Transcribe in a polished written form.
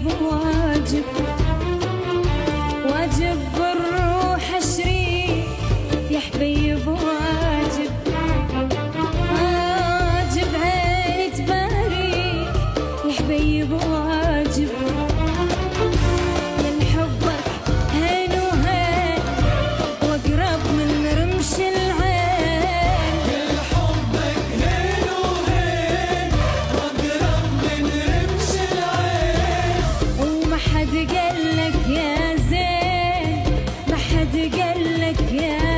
حبيب واجب، واجب بالروح اشري يا حبيب واجب، واجب عيني تباريك يا حبيب واجب، من حبك هين وهين واقرب من رمش العين، من حبك هين وهين واقرب من رمش العين، وما حد قالك يا زين، ما حد قالك يا